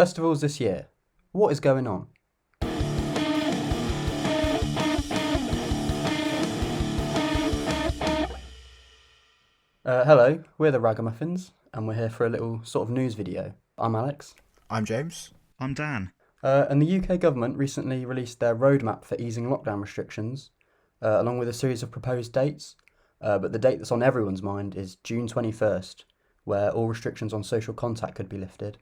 Festivals this year. What is going on? Hello, we're the Ragamuffins, and we're here for a little sort of news video. I'm Alex. I'm James. I'm Dan. And the UK government recently released their roadmap for easing lockdown restrictions, along with a series of proposed dates. But the date that's on everyone's mind is June 21st, where all restrictions on social contact could be lifted.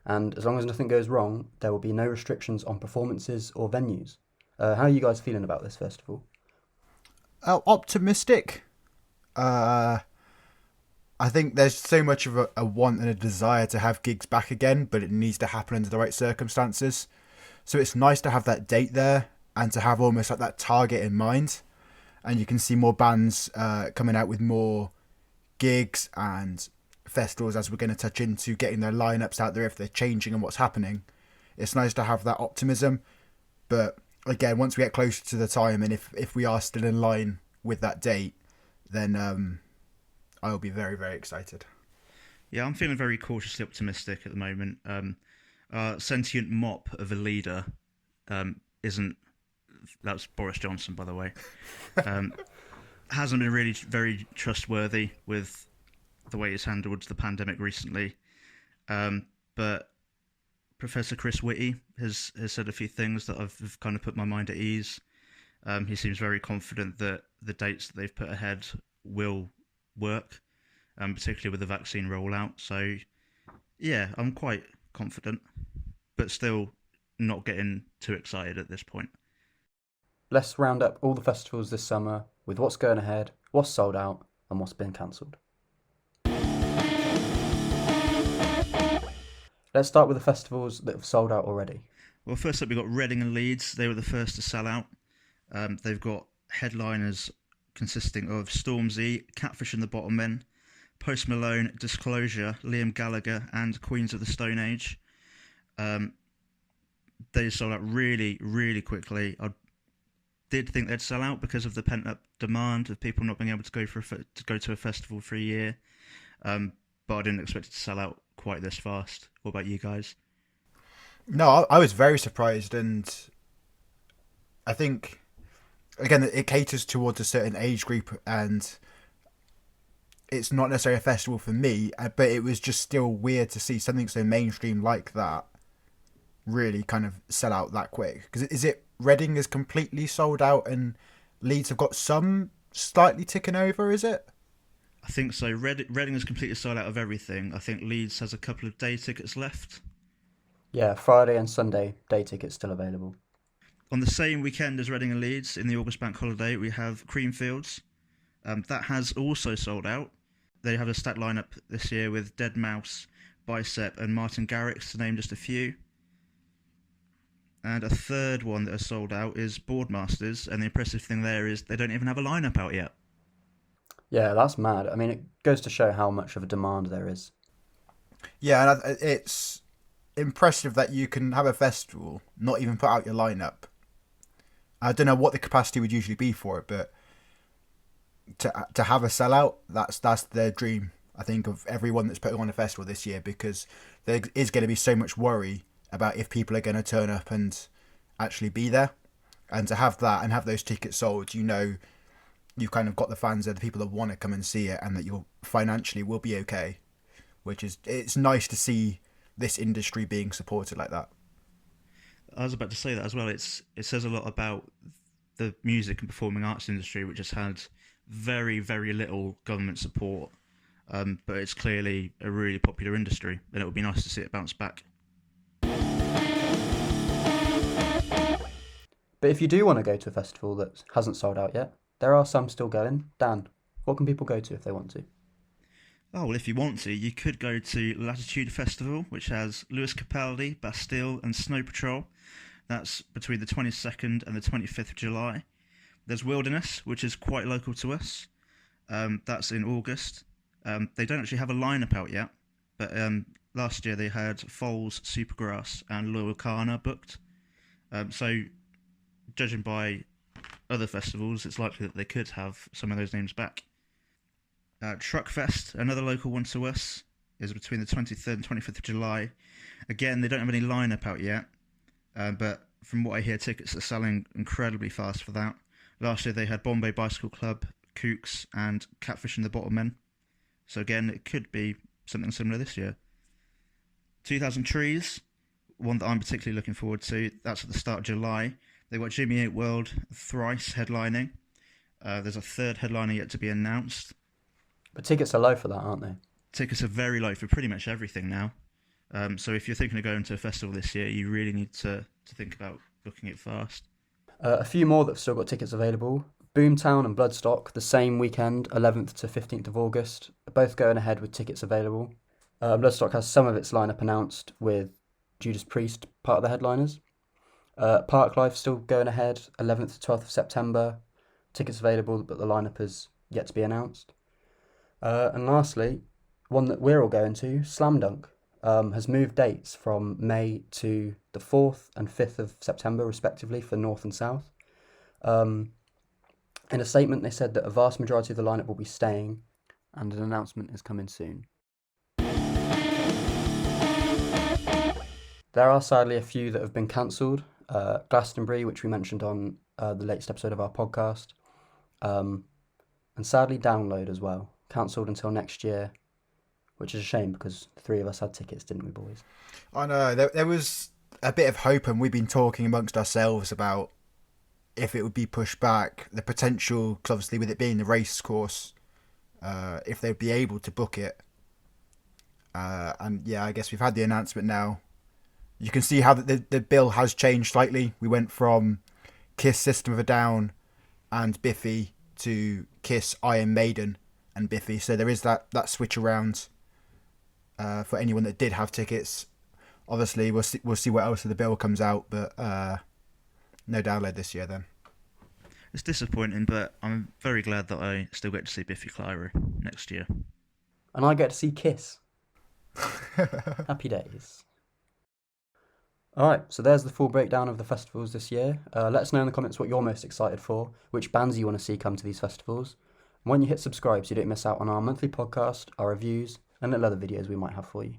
And as long as nothing goes wrong, there will be no restrictions on performances or venues. How are you guys feeling about this festival? Optimistic. I think there's so much of a want and a desire to have gigs back again, but it needs to happen under the right circumstances. So it's nice to have that date there and to have almost like that target in mind. And you can see more bands coming out with more gigs and festivals as we're going to touch into getting their lineups out there if they're changing and what's happening. It's nice to have that optimism. But again, once we get closer to the time and if we are still in line with that date, then I'll be very, very excited. Yeah, I'm feeling very cautiously optimistic at the moment. Sentient mop of a leader isn't... That's Boris Johnson, by the way. Hasn't been really very trustworthy with the way he's handled the pandemic recently. But Professor Chris Whitty has said a few things that have kind of put my mind at ease. He seems very confident that the dates that they've put ahead will work, particularly with the vaccine rollout. So, yeah, I'm quite confident, but still not getting too excited at this point. Let's round up all the festivals this summer with what's going ahead, what's sold out, and what's been cancelled. Let's start with the festivals that have sold out already. Well, first up, we've got Reading and Leeds. They were the first to sell out. They've got headliners consisting of Stormzy, Catfish and the Bottom Post Malone, Disclosure, Liam Gallagher, and Queens of the Stone Age. They sold out really, really quickly. I did think they'd sell out because of the pent-up demand of people not being able to go to a festival for a year. But I didn't expect it to sell out quite this fast. What about you guys? No, I was very surprised, and I think, again, it caters towards a certain age group, and it's not necessarily a festival for me, but it was just still weird to see something so mainstream like that really kind of sell out that quick. Because is it Reading is completely sold out and Leeds have got some slightly ticking over, is it? I think so. Reading is completely sold out of everything. I think Leeds has a couple of day tickets left. Yeah, Friday and Sunday day tickets still available. On the same weekend as Reading and Leeds, in the August bank holiday, we have Creamfields. That has also sold out. They have a stat lineup this year with Deadmau5, Bicep, and Martin Garrix, to name just a few. And a third one that has sold out is Boardmasters, and the impressive thing there is they don't even have a lineup out yet. Yeah, that's mad. I mean, it goes to show how much of a demand there is. Yeah, and it's impressive that you can have a festival, not even put out your lineup. I don't know what the capacity would usually be for it, but to have a sellout, that's their dream, I think, of everyone that's putting on a festival this year, because there is going to be so much worry about if people are going to turn up and actually be there. And to have that and have those tickets sold, you know, you've kind of got the fans there, the people that want to come and see it, and that you'll financially will be okay. It's nice to see this industry being supported like that. I was about to say that as well. It says a lot about the music and performing arts industry, which has had very, very little government support. But it's clearly a really popular industry, and it would be nice to see it bounce back. But if you do want to go to a festival that hasn't sold out yet, there are some still going. Dan, what can people go to if they want to? Oh, well, if you want to, you could go to Latitude Festival, which has Lewis Capaldi, Bastille, and Snow Patrol. That's between the 22nd and the 25th of July. There's Wilderness, which is quite local to us. That's in August. They don't actually have a lineup out yet, but last year they had Foals, Supergrass, and Loyal Kana booked. So, judging by other festivals, it's likely that they could have some of those names back. Truckfest, another local one to us. is between the 23rd and 25th of July. Again, they don't have any lineup out yet, but from what I hear, tickets are selling incredibly fast for that. Last year they had Bombay Bicycle Club, Kooks, and Catfish and the Bottlemen. So again, it could be something similar this year. 2000 Trees, one that I'm particularly looking forward to. That's at the start of July. They've got Jimmy Eat World thrice headlining. There's a third headliner yet to be announced. But tickets are low for that, aren't they? Tickets are very low for pretty much everything now. So if you're thinking of going to a festival this year, you really need to think about booking it fast. A few more that have still got tickets available. Boomtown and Bloodstock, the same weekend, 11th to 15th of August, are both going ahead with tickets available. Bloodstock has some of its lineup announced, with Judas Priest part of the headliners. Parklife still going ahead, 11th to 12th of September. Tickets available, but the lineup is yet to be announced. And lastly, one that we're all going to, Slam Dunk, has moved dates from May to the 4th and 5th of September, respectively, for North and South. In a statement, they said that a vast majority of the lineup will be staying, and an announcement is coming soon. There are sadly a few that have been cancelled. Glastonbury, which we mentioned on the latest episode of our podcast, and sadly Download as well, cancelled until next year, which is a shame because the three of us had tickets, didn't we, boys? I know, there was a bit of hope, and we've been talking amongst ourselves about if it would be pushed back, the potential, because obviously with it being the race course, if they'd be able to book it. And yeah, I guess we've had the announcement now. You can see how the bill has changed slightly. We went from Kiss, System of a Down and Biffy to Kiss, Iron Maiden and Biffy. So there is that switch around for anyone that did have tickets. Obviously, we'll see what else of the bill comes out, but no Download this year then. It's disappointing, but I'm very glad that I still get to see Biffy Clyro next year. And I get to see Kiss. Happy days. Alright, so there's the full breakdown of the festivals this year. Let us know in the comments what you're most excited for, which bands you want to see come to these festivals. And when you hit subscribe so you don't miss out on our monthly podcast, our reviews, and little other videos we might have for you.